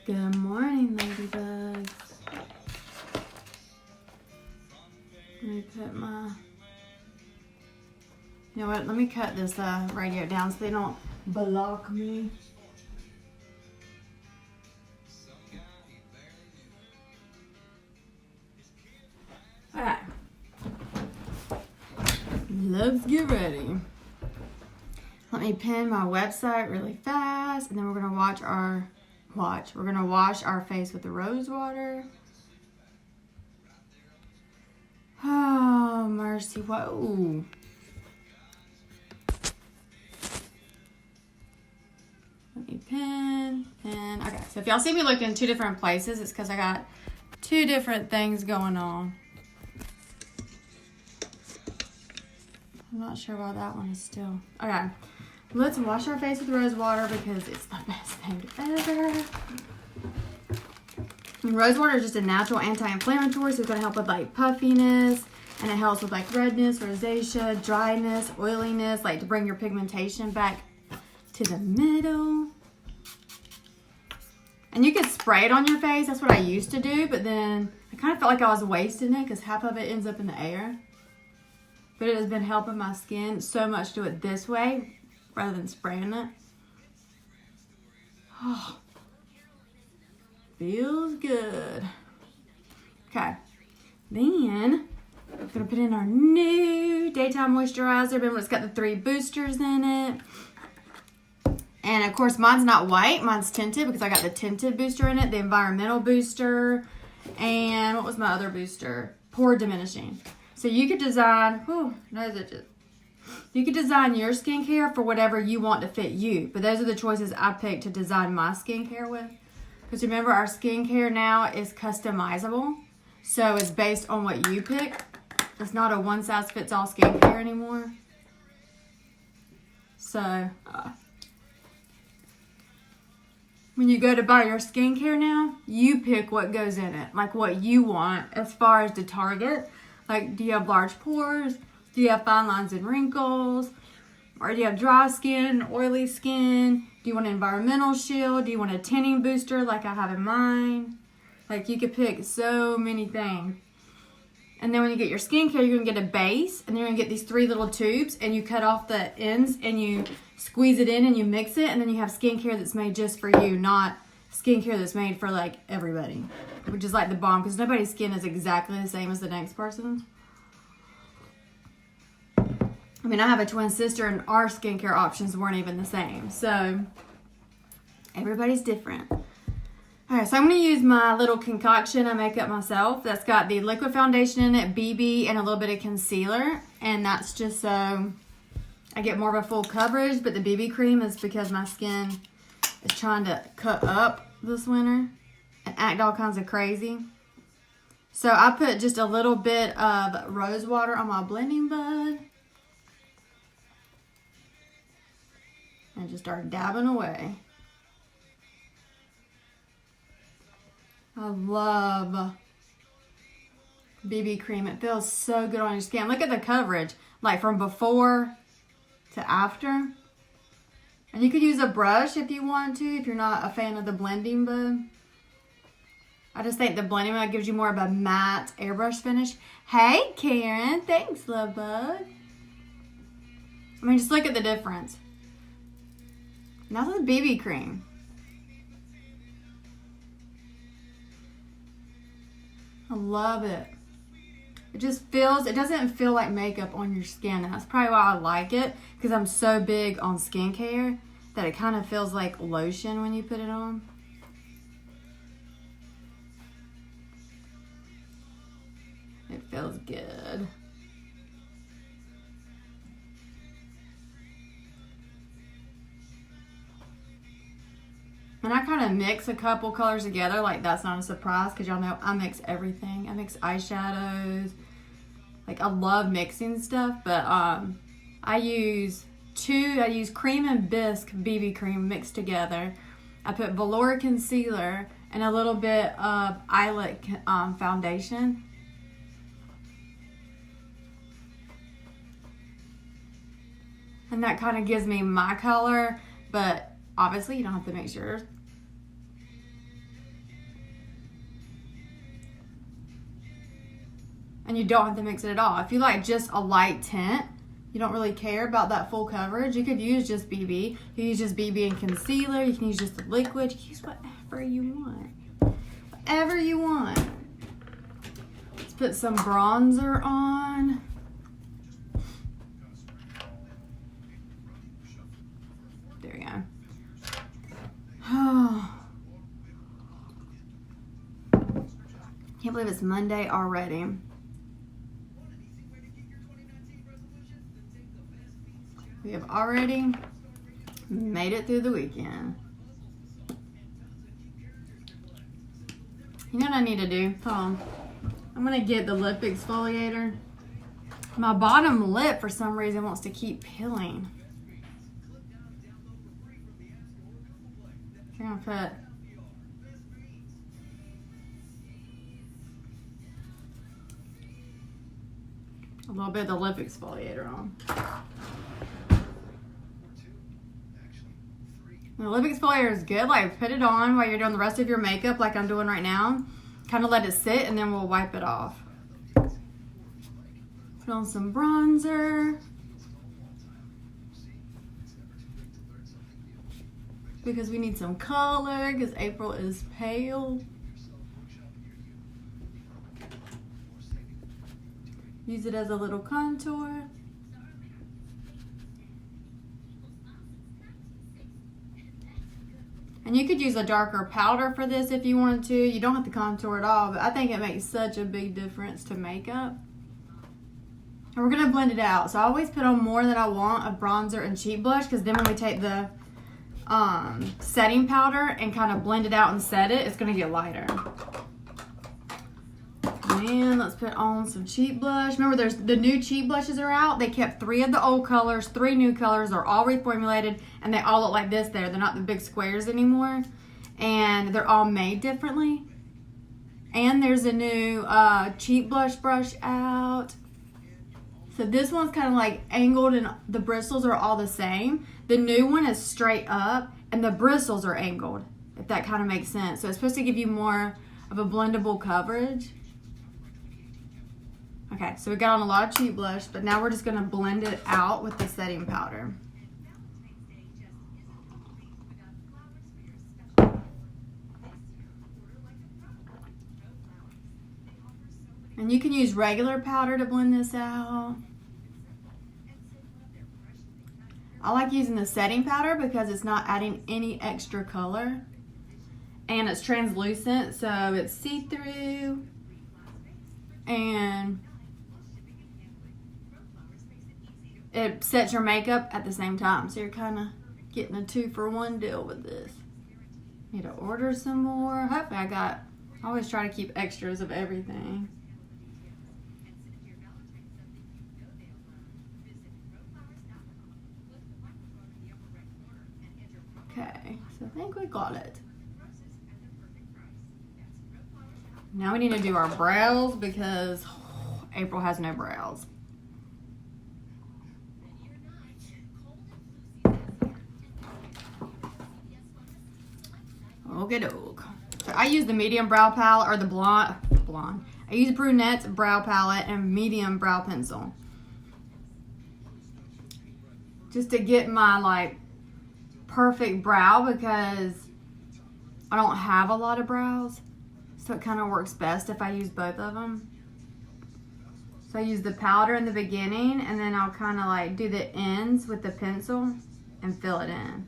Good morning, ladybugs. Let me put my... You know what? Let me cut this radio down so they don't block me. Alright. Let's get ready. Let me pin my website really fast, and then we're gonna we're gonna wash our face with the rose water. Oh, mercy. Whoa. Let me pin. Okay, so if y'all see me looking in two different places, it's because I got two different things going on. I'm not sure why that one is still... Okay, let's wash our face with rose water because it's the best thing ever. And rose water is just a natural anti-inflammatory, so it's going to help with like puffiness, and it helps with like redness, rosacea, dryness, oiliness, like to bring your pigmentation back to the middle. And you can spray it on your face. That's what I used to do, but then I kind of felt like I was wasting it because half of it ends up in the air. But it has been helping my skin so much to do it this way rather than spraying it. Oh, feels good. Okay, then I'm gonna put in our new daytime moisturizer. Remember, it's got the 3 boosters in it. And of course, mine's not white, mine's tinted because I got the tinted booster in it, the environmental booster. And what was my other booster? Pore diminishing. So you could design, you could design your skincare for whatever you want to fit you. But those are the choices I picked to design my skincare with. Because remember, our skincare now is customizable. So it's based on what you pick. It's not a one-size-fits-all skincare anymore. So, when you go to buy your skincare now, you pick what goes in it. Like what you want as far as to target. Like, do you have large pores? Do you have fine lines and wrinkles? Or do you have dry skin, oily skin? Do you want an environmental shield? Do you want a tinting booster like I have in mine? Like, you could pick so many things. And then when you get your skincare, you're going to get a base. And then you're going to get these 3 little tubes. And you cut off the ends and you squeeze it in and you mix it. And then you have skincare that's made just for you, not skincare that's made for, like, everybody. Which is like the bomb, because nobody's skin is exactly the same as the next person's. I mean, I have a twin sister and our skincare options weren't even the same. So, everybody's different. Alright, so I'm going to use my little concoction I make up myself. That's got the liquid foundation in it, BB, and a little bit of concealer. And that's just so I get more of a full coverage. But the BB cream is because my skin is trying to cut up this winter and act all kinds of crazy. So I put just a little bit of rose water on my blending bud. And just start dabbing away. I love BB cream. It feels so good on your skin. Look at the coverage. Like from before to after. And you could use a brush if you want to, if you're not a fan of the blending bud. I just think the blending bud gives you more of a matte airbrush finish. Hey, Karen. Thanks, love bug. I mean, just look at the difference. Now the BB cream. I love it. It just feels, it doesn't feel like makeup on your skin. And that's probably why I like it, because I'm so big on skincare that it kind of feels like lotion when you put it on. It feels good. And I kind of mix a couple colors together, like that's not a surprise because y'all know I mix everything. I mix eyeshadows. Like I love mixing stuff, but I use cream and bisque BB cream mixed together. I put velour concealer and a little bit of eyelet foundation. And that kind of gives me my color, but obviously you don't have to mix yours. and you don't have to mix it at all. If you like just a light tint, you don't really care about that full coverage, you could use just BB. You can use just BB and concealer. You can use just the liquid. You can use whatever you want. Whatever you want. Let's put some bronzer on. There we go. Oh. Can't believe it's Monday already. We have already made it through the weekend. You know what I need to do? Hold on. I'm going to get the lip exfoliator. My bottom lip, for some reason, wants to keep peeling. I'm going to put a little bit of the lip exfoliator on. The lip exfoliator is good. Like, put it on while you're doing the rest of your makeup like I'm doing right now. Kind of let it sit and then we'll wipe it off. Put on some bronzer. Because we need some color because April is pale. Use it as a little contour. And you could use a darker powder for this if you wanted to. You don't have to contour at all, but I think it makes such a big difference to makeup. And we're gonna blend it out. So I always put on more than I want of bronzer and cheek blush, because then when we take the setting powder and kind of blend it out and set it, it's gonna get lighter. And let's put on some cheek blush. Remember, there's the new cheek blushes are out. They kept 3 of the old colors, 3 new colors. They're all reformulated, and they all look like this there. They're not the big squares anymore. And they're all made differently. And there's a new cheek blush brush out. So this one's kind of like angled, and the bristles are all the same. The new one is straight up, and the bristles are angled, if that kind of makes sense. So it's supposed to give you more of a blendable coverage. Okay, so we got on a lot of cheek blush, but now we're just gonna blend it out with the setting powder. And you can use regular powder to blend this out. I like using the setting powder because it's not adding any extra color. And it's translucent, so it's see-through. And it sets your makeup at the same time. So you're kind of getting a 2-for-1 deal with this. Need to order some more. Hopefully I always try to keep extras of everything. Okay, so I think we got it. Now we need to do our brows because April has no brows. Okay, doke. So I use the medium brow palette, or the blonde. I use Brunette's brow palette and medium brow pencil. Just to get my like perfect brow, because I don't have a lot of brows. So it kind of works best if I use both of them. So I use the powder in the beginning, and then I'll kind of like do the ends with the pencil and fill it in.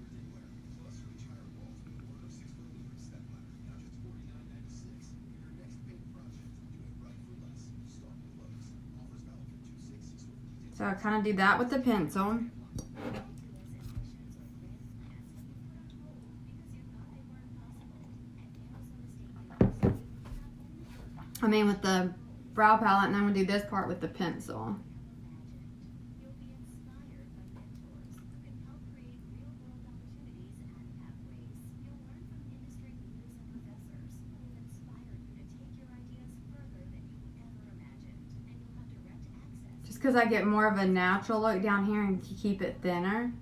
So I kind of do that with the pencil. I mean with the brow palette, and I'm going to do this part with the pencil. Just because I get more of a natural look down here and keep it thinner.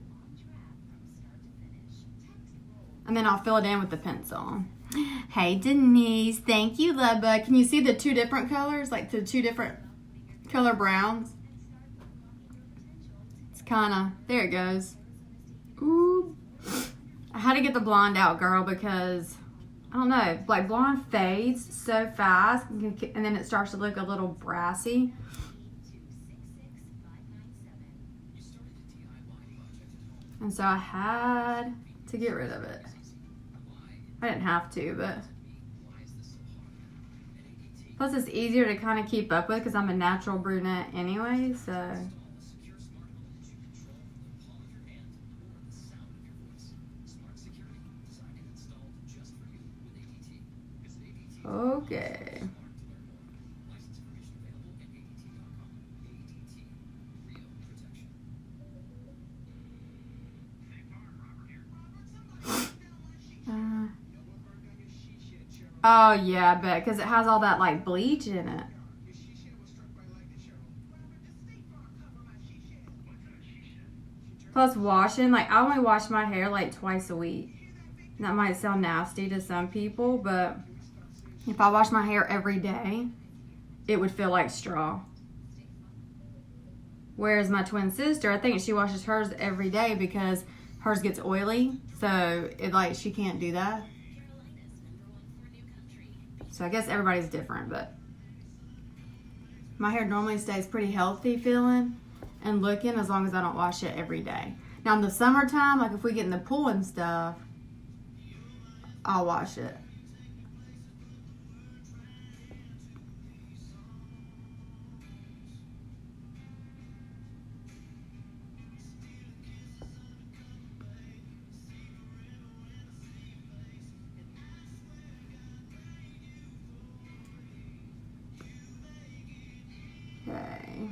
And then I'll fill it in with the pencil. Hey Denise, thank you, love bug. Can you see the 2 different colors? Like the 2 different color browns. It's kind of, there it goes. Ooh. I had to get the blonde out, girl, because I don't know, like blonde fades so fast and then it starts to look a little brassy. And so I had to get rid of it. I didn't have to, but plus it's easier to kind of keep up with because I'm a natural brunette anyway, so. Okay. Oh yeah, I bet, because it has all that like bleach in it. Plus washing, like I only wash my hair like twice a week. And that might sound nasty to some people, but if I wash my hair every day, it would feel like straw. Whereas my twin sister, I think she washes hers every day because hers gets oily, so it like she can't do that. So I guess everybody's different, but my hair normally stays pretty healthy feeling and looking as long as I don't wash it every day. Now in the summertime, like if we get in the pool and stuff, I'll wash it. Okay.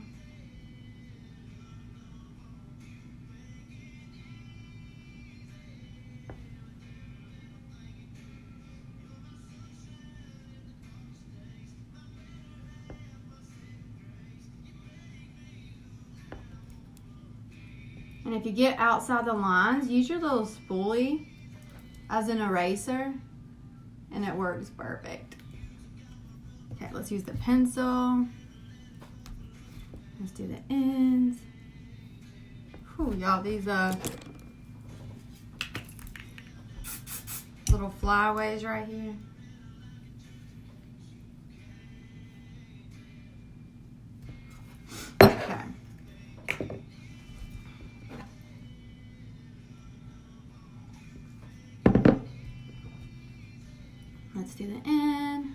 And if you get outside the lines, use your little spoolie as an eraser and it works perfect. Okay, let's use the pencil. Let's do the ends. Whew, y'all, these little flyaways right here. Okay. Let's do the end.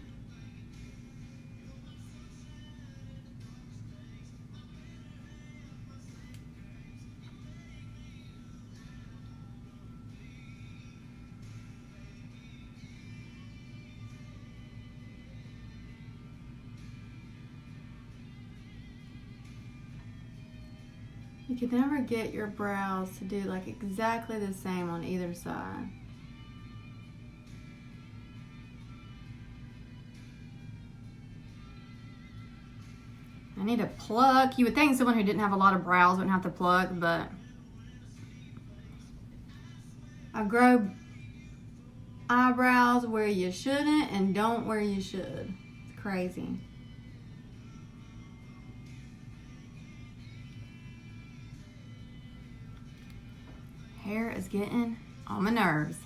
You can never get your brows to do like exactly the same on either side. I need to pluck. You would think someone who didn't have a lot of brows wouldn't have to pluck, but I grow eyebrows where you shouldn't and don't where you should. It's crazy. Hair is getting on my nerves.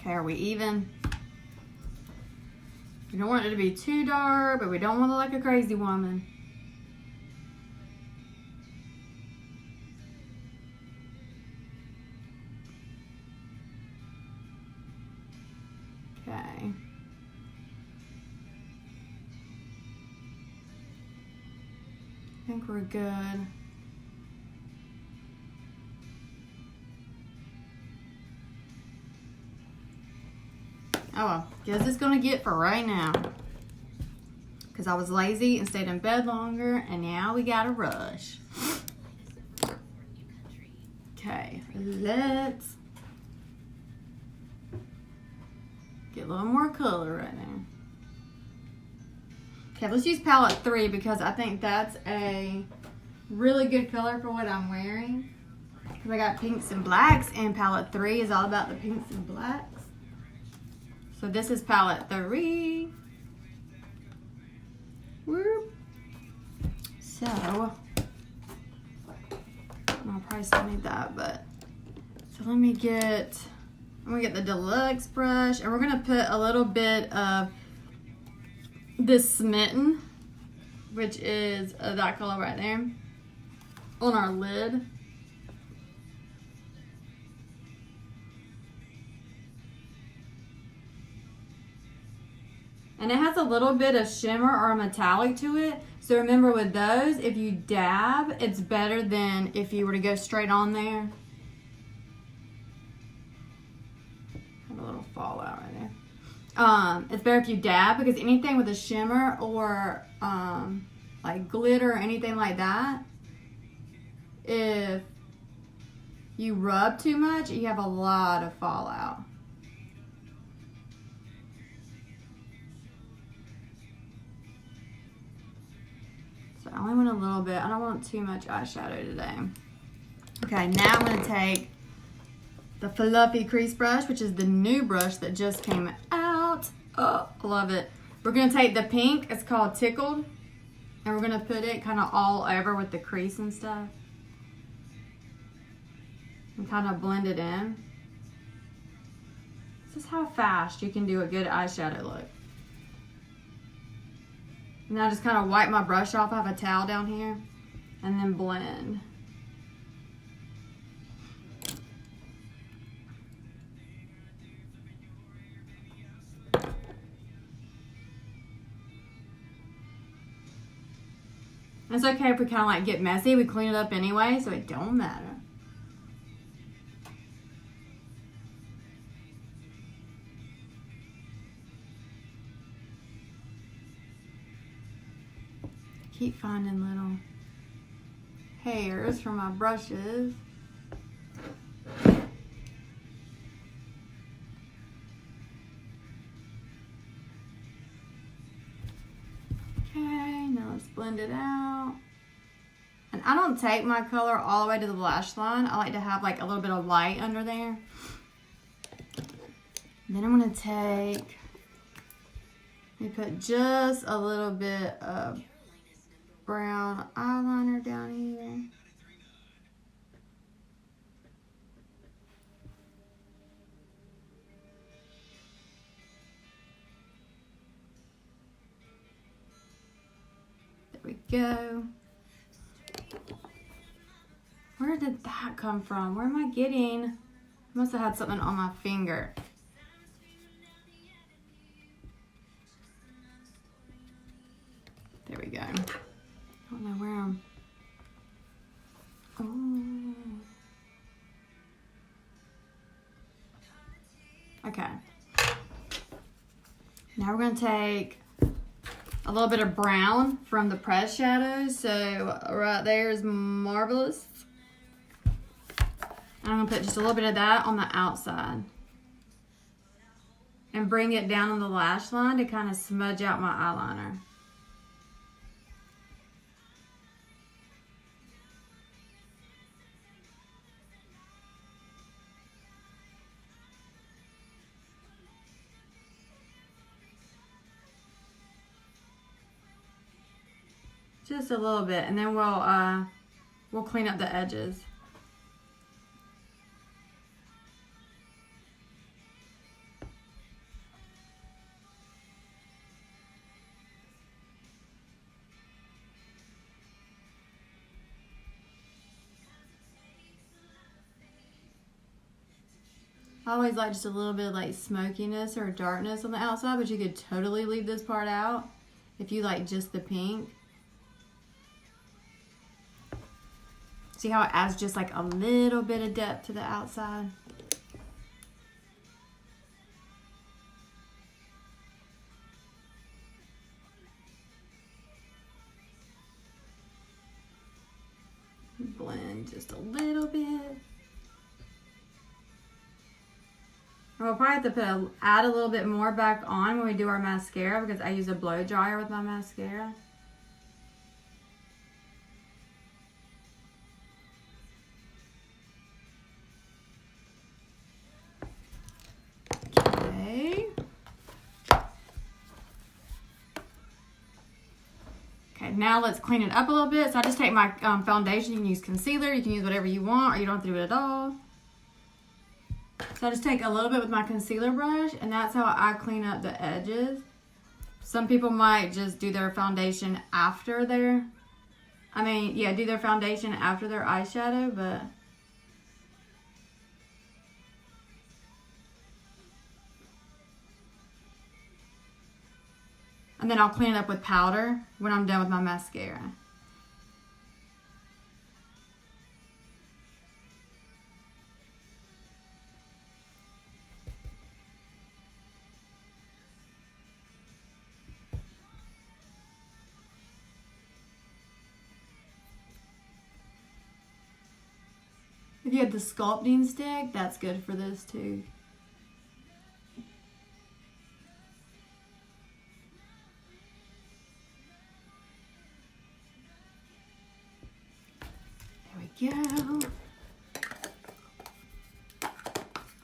Okay, are we even? We don't want it to be too dark, but we don't want to look like a crazy woman. Okay. I think we're good. Oh well, guess it's gonna get for right now. Because I was lazy and stayed in bed longer, and now we gotta rush. Okay, let's get a little more color right now. Okay, let's use palette 3 because I think that's a really good color for what I'm wearing. Because I got pinks and blacks, and palette 3 is all about the pinks and blacks. So this is palette 3. Whoop. need that, but so I'm gonna get the deluxe brush, and we're gonna put a little bit of this Smitten, which is that color right there, on our lid. And it has a little bit of shimmer or metallic to it. So remember with those, if you dab, it's better than if you were to go straight on there. Have a little fallout right there. It's better if you dab, because anything with a shimmer or like glitter or anything like that, if you rub too much, you have a lot of fallout. I only want a little bit. I don't want too much eyeshadow today. Okay, now I'm going to take the Fluffy Crease Brush, which is the new brush that just came out. Oh, I love it. We're going to take the pink. It's called Tickled. And we're going to put it kind of all over with the crease and stuff. And kind of blend it in. This is how fast you can do a good eyeshadow look. Now just kind of wipe my brush off. I have a towel down here. And then blend. It's okay if we kind of like get messy. We clean it up anyway, so it don't matter. Keep finding little hairs from my brushes. Okay, now let's blend it out. And I don't take my color all the way to the lash line. I like to have like a little bit of light under there. And then I'm gonna take, let me put just a little bit of brown eyeliner down here. There we go. Where did that come from? Where am I getting? I must have had something on my finger. There we go. I don't know where I'm. Oh. Okay. Now we're going to take a little bit of brown from the pressed shadows. So right there is Marvelous. And I'm going to put just a little bit of that on the outside. And bring it down on the lash line to kind of smudge out my eyeliner. Just a little bit, and then we'll clean up the edges. I always like just a little bit of like smokiness or darkness on the outside, but you could totally leave this part out if you like just the pink. See how it adds just like a little bit of depth to the outside? Blend just a little bit. We'll probably have to add a little bit more back on when we do our mascara, because I use a blow dryer with my mascara. Okay, Okay, now let's clean it up a little bit. So I just take my foundation. You can use concealer. You can use whatever you want, or you don't have to do it at all. So I just take a little bit with my concealer brush, and that's how I clean up the edges. Some people might just do their foundation after their, do their foundation after their eyeshadow, but and then I'll clean it up with powder when I'm done with my mascara. If you have the sculpting stick, that's good for this too. There we go.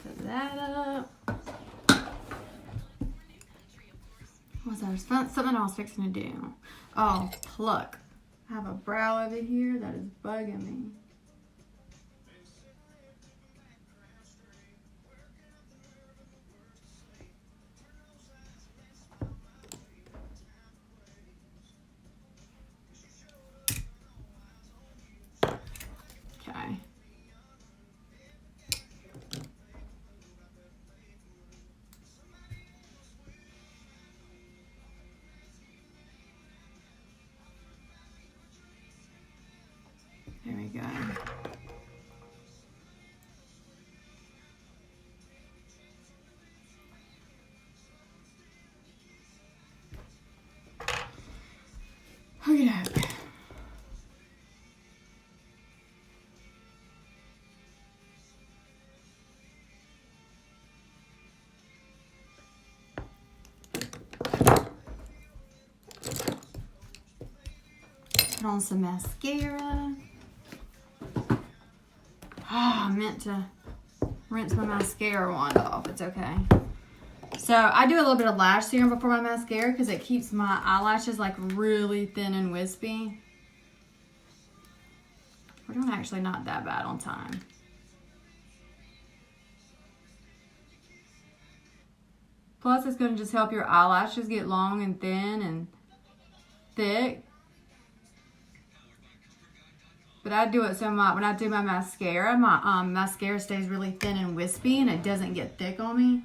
Put that up. What's that? Something I was fixing to do. Oh, pluck. I have a brow over here that is bugging me. Okay. There we go. Look at that. Put on some mascara. I meant to rinse my mascara wand off. It's okay. So I do a little bit of lash serum before my mascara because it keeps my eyelashes like really thin and wispy. We're doing actually not that bad on time. Plus it's going to just help your eyelashes get long and thin and thick. But I do it so much when I do my mascara mascara stays really thin and wispy and it doesn't get thick on me.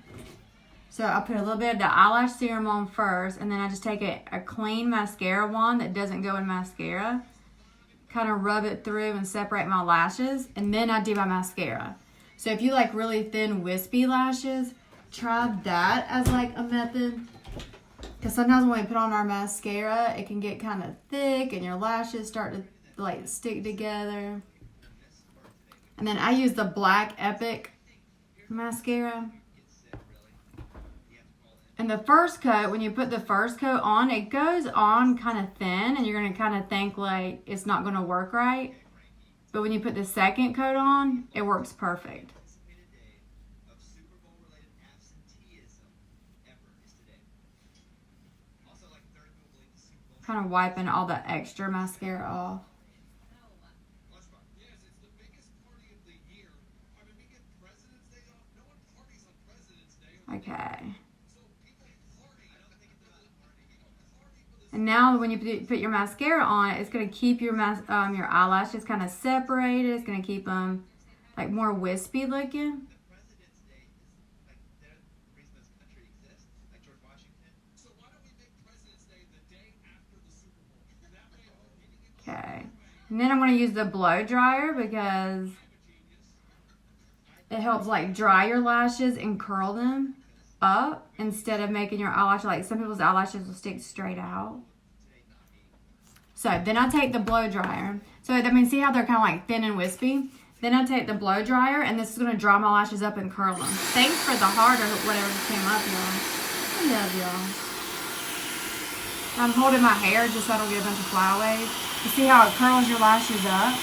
So I put a little bit of the eyelash serum on first, and then I just take a clean mascara wand that doesn't go in mascara, kind of rub it through and separate my lashes, and then I do my mascara. So if you like really thin wispy lashes, try that as like a method. Because sometimes when we put on our mascara, it can get kind of thick and your lashes start to like stick together. And then I use the Black Epic mascara. And the first coat, when you put the first coat on, it goes on kind of thin and you're going to kind of think like it's not going to work right. But when you put the second coat on, it works perfect. Kind of wiping all the extra mascara off. Okay. And now when you put your mascara on, it's going to keep your eyelashes kind of separated. It's going to keep them like more wispy looking. Okay. And then I'm going to use the blow dryer because it helps like dry your lashes and curl them up instead of making your eyelash, like some people's eyelashes will stick straight out. So then I take the blow dryer. So I mean, see how they're kind of like thin and wispy? Then I take the blow dryer and this is going to dry my lashes up and curl them. Thanks for the heart or whatever just came up, y'all. I love y'all. I'm holding my hair just so I don't get a bunch of flyaways. You see how it curls your lashes up?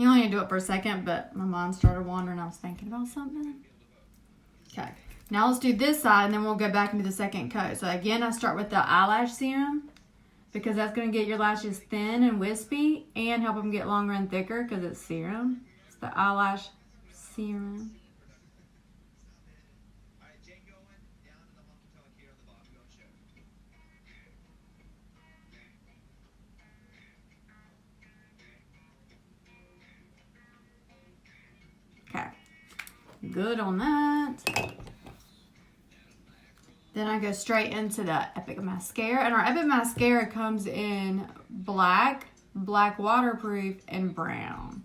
You only need to do it for a second, but my mind started wandering. I was thinking about something. Okay. Now let's do this side, and then we'll go back into the second coat. So again, I start with the eyelash serum because that's going to get your lashes thin and wispy and help them get longer and thicker because it's serum. It's the eyelash serum. Okay. Good on that. Then I go straight into the Epic Mascara. And our Epic Mascara comes in black, black waterproof, and brown.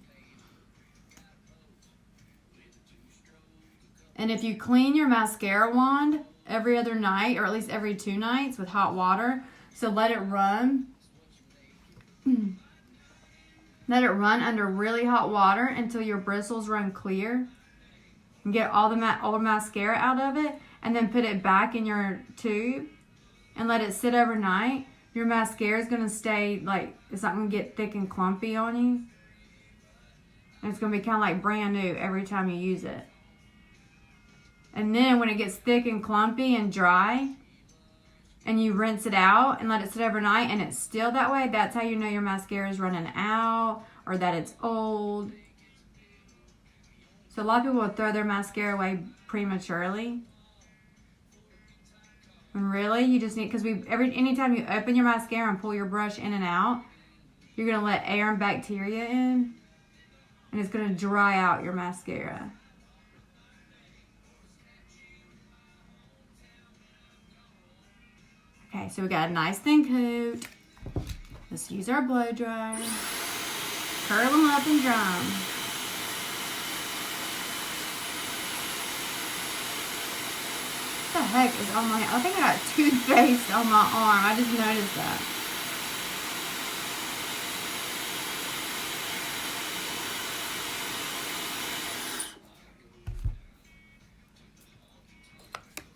And if you clean your mascara wand every other night, or at least every 2 nights with hot water, so let it run. Let it run under really hot water until your bristles run clear. And get all the old mascara out of it. And then put it back in your tube and let it sit overnight. Your mascara is going to stay, like, it's not going to get thick and clumpy on you. And it's going to be kind of like brand new every time you use it. And then when it gets thick and clumpy and dry, and you rinse it out and let it sit overnight and it's still that way, that's how you know your mascara is running out or that it's old. So a lot of people will throw their mascara away prematurely. And really, you just need, because anytime you open your mascara and pull your brush in and out, you're going to let air and bacteria in, and it's going to dry out your mascara. Okay, so we got a nice thin coat. Let's use our blow dryer. Curl them up and dry them. What the heck is on my, I think I got toothpaste on my arm. I just noticed that.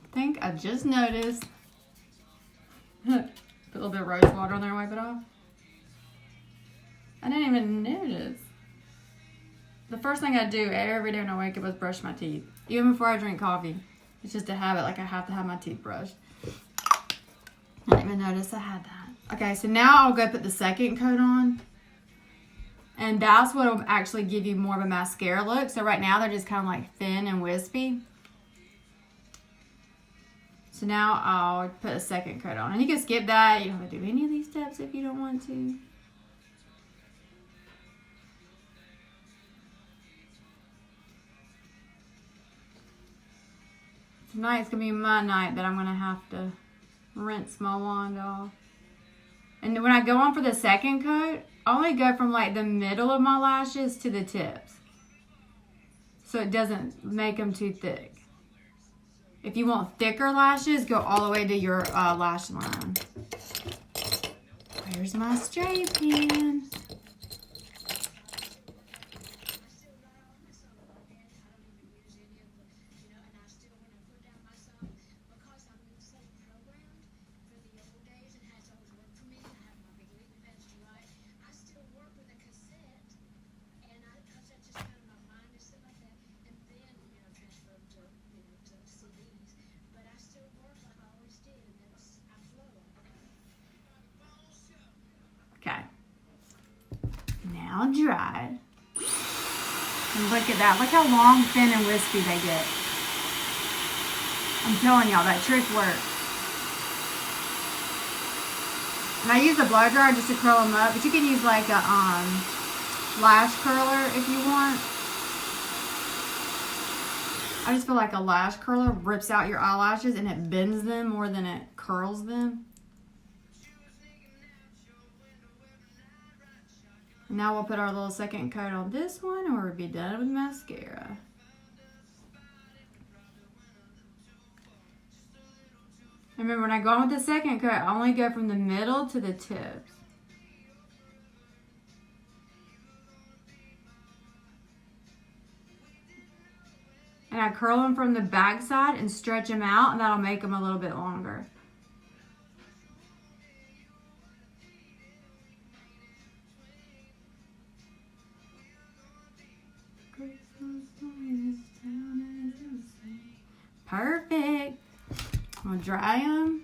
I think I just noticed. Put a little bit of rose water on there and wipe it off. I didn't even notice. The first thing I do every day when I wake up is brush my teeth. Even before I drink coffee. It's just a habit, like I have to have my teeth brushed. I didn't even notice I had that. Okay, so now I'll go put the second coat on. And that's what will actually give you more of a mascara look. So right now they're just kind of like thin and wispy. So now I'll put a second coat on. And you can skip that. You don't have to do any of these steps if you don't want to. Tonight's going to be my night that I'm going to have to rinse my wand off. And when I go on for the second coat, I only go from like the middle of my lashes to the tips. So it doesn't make them too thick. If you want thicker lashes, go all the way to your lash line. Where's my spray pen? Okay. Now dried. And look at that. Look how long, thin, and wispy they get. I'm telling y'all, that trick works. And I use the blow dryer just to curl them up, but you can use like a lash curler if you want. I just feel like a lash curler rips out your eyelashes and it bends them more than it curls them. Now we'll put our little second coat on this one and we'll be done with mascara. Remember, when I go on with the second coat, I only go from the middle to the tips. And I curl them from the back side and stretch them out, and that'll make them a little bit longer. to dry them.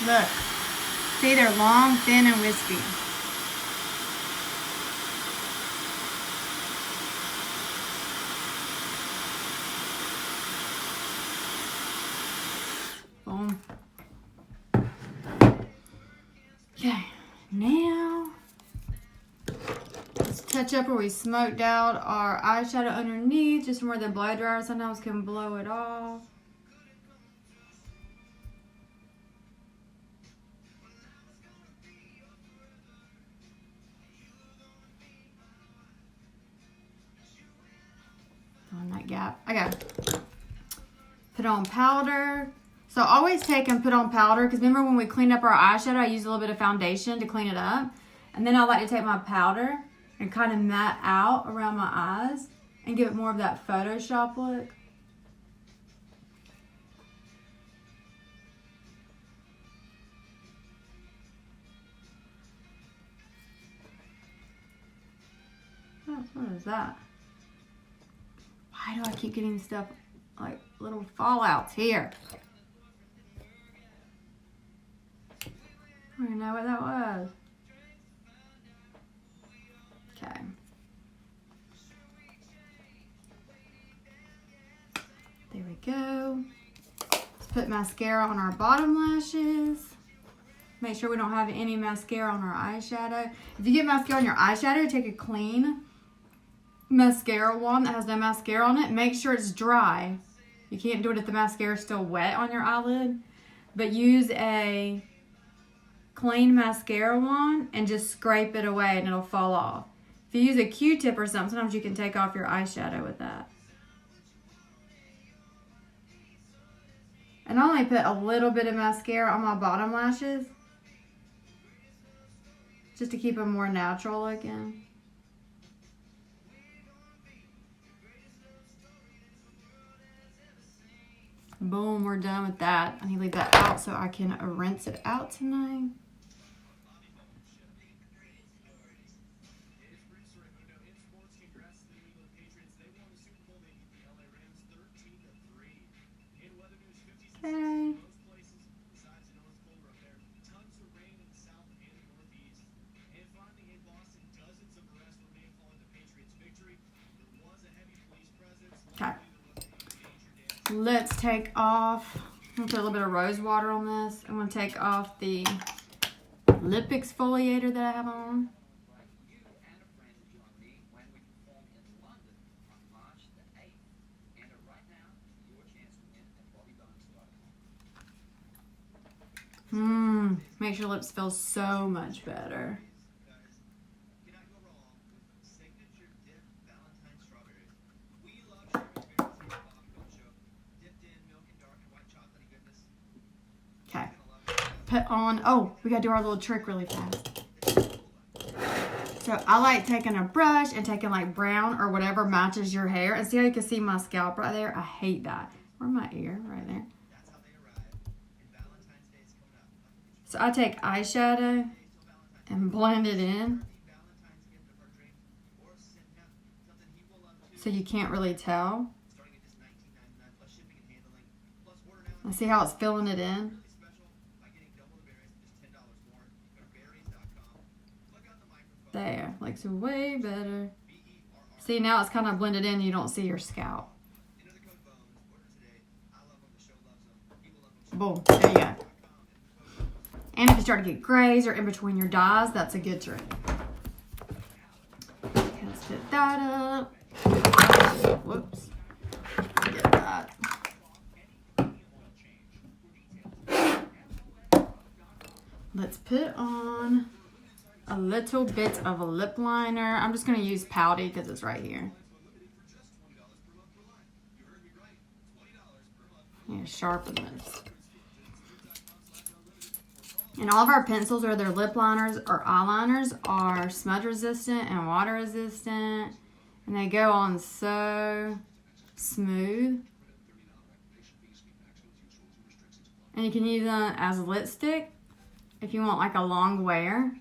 Look. See, they're long, thin, and wispy. Boom. Okay, now let's touch up where we smoked out our eyeshadow underneath, just where the blow dryer sometimes can blow it off. On that gap. Okay. Put on powder. So always take and put on powder, because remember when we cleaned up our eyeshadow, I used a little bit of foundation to clean it up. And then I like to take my powder and kind of mat out around my eyes and give it more of that Photoshop look. Oh, what is that? Why do I keep getting stuff like little fallouts here? I don't know what that was. Okay. There we go. Let's put mascara on our bottom lashes. Make sure we don't have any mascara on our eyeshadow. If you get mascara on your eyeshadow, take a clean mascara wand that has no mascara on it. Make sure it's dry. You can't do it if the mascara is still wet on your eyelid. But use a clean mascara wand and just scrape it away and it'll fall off. If you use a Q-tip or something, sometimes you can take off your eyeshadow with that. And I only put a little bit of mascara on my bottom lashes, just to keep them more natural looking. Boom, we're done with that. I need to leave that out so I can rinse it out tonight. Okay. Okay. Let's take off, I'm going to put a little bit of rose water on this. I'm going to take off the lip exfoliator that I have on. Makes your lips feel so much better. Okay. Put on, oh, we gotta do our little trick really fast. So I like taking a brush and taking like brown or whatever matches your hair. And see how you can see my scalp right there? I hate that. Or my ear right there. So I take eyeshadow and blend it in. So you can't really tell. I see how it's filling it in. There, looks way better. See, now it's kind of blended in. You don't see your scalp. Boom, there you go. And if you start to get grays or in between your dyes, that's a good trick. Let's put that up. Whoops. Get that. Let's put on a little bit of a lip liner. I'm just going to use Pouty because it's right here. Yeah, sharpen this. And all of our pencils, or their lip liners or eyeliners, are smudge resistant and water resistant. And they go on so smooth. And you can use them as lipstick if you want like a long wear.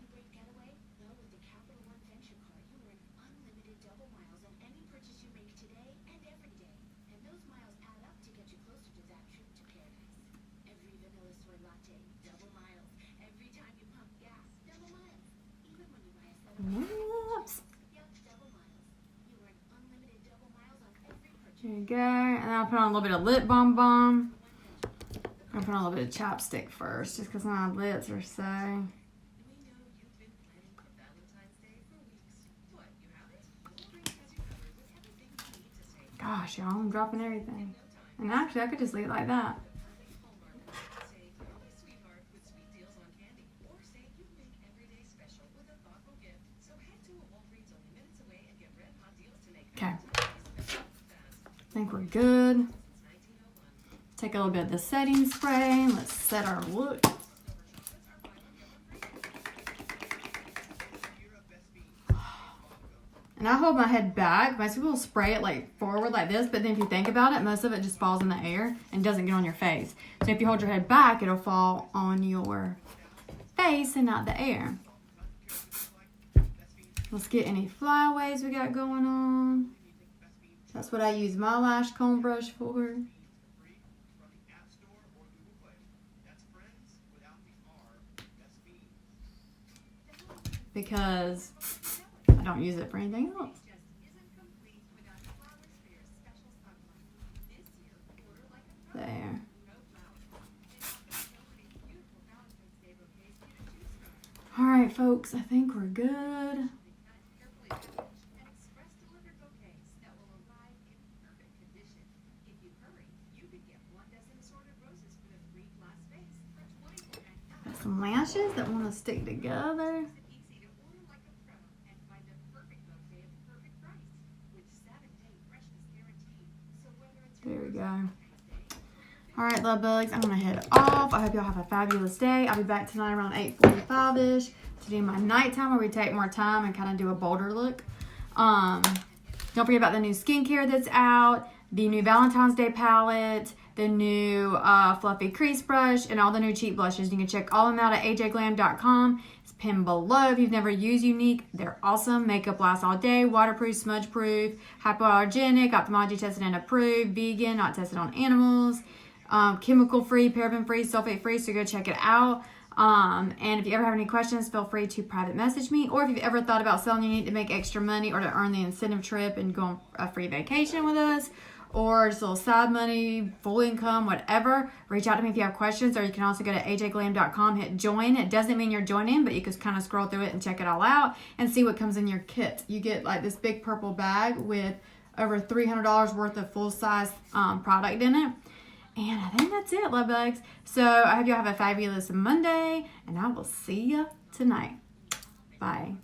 you go. And then I'll put on a little bit of lip balm. I'll put on a little bit of chapstick first, just because my lips are so... Gosh, y'all, I'm dropping everything. And actually, I could just leave it like that. Okay. I think we're good. Take a little bit of the setting spray and let's set our look. And I hold my head back. Most people spray it like forward like this, but then if you think about it, most of it just falls in the air and doesn't get on your face. So if you hold your head back, it'll fall on your face and not the air. Let's get any flyaways we got going on. That's what I use my lash comb brush for. Because I don't use it for anything else. There. All right, folks, I think we're good. Got some lashes that want to stick together. There we go. All right, love bugs, I'm gonna head off. I hope y'all have a fabulous day. I'll be back tonight around 8:45-ish to do my nighttime where we take more time and kind of do a bolder look. Don't forget about the new skincare that's out, the new Valentine's Day palette, the new fluffy crease brush, and all the new cheek blushes. You can check all of them out at ajglam.com. It's pinned below. If you've never used Unique, they're awesome. Makeup lasts all day, waterproof, smudge proof, hypoallergenic, ophthalmology tested and approved, vegan, not tested on animals, chemical free, paraben free, sulfate free, so go check it out. And if you ever have any questions, feel free to private message me. Or if you've ever thought about selling Unique to make extra money or to earn the incentive trip and go on a free vacation with us, or just a little side money, full income, whatever, reach out to me if you have questions. Or you can also go to ajglam.com, hit join. It doesn't mean you're joining, but you can kind of scroll through it and check it all out and see what comes in your kit. You get like this big purple bag with over $300 worth of full-size product in it. And I think that's it, love bugs. So I hope y'all have a fabulous Monday, and I will see you tonight. Bye.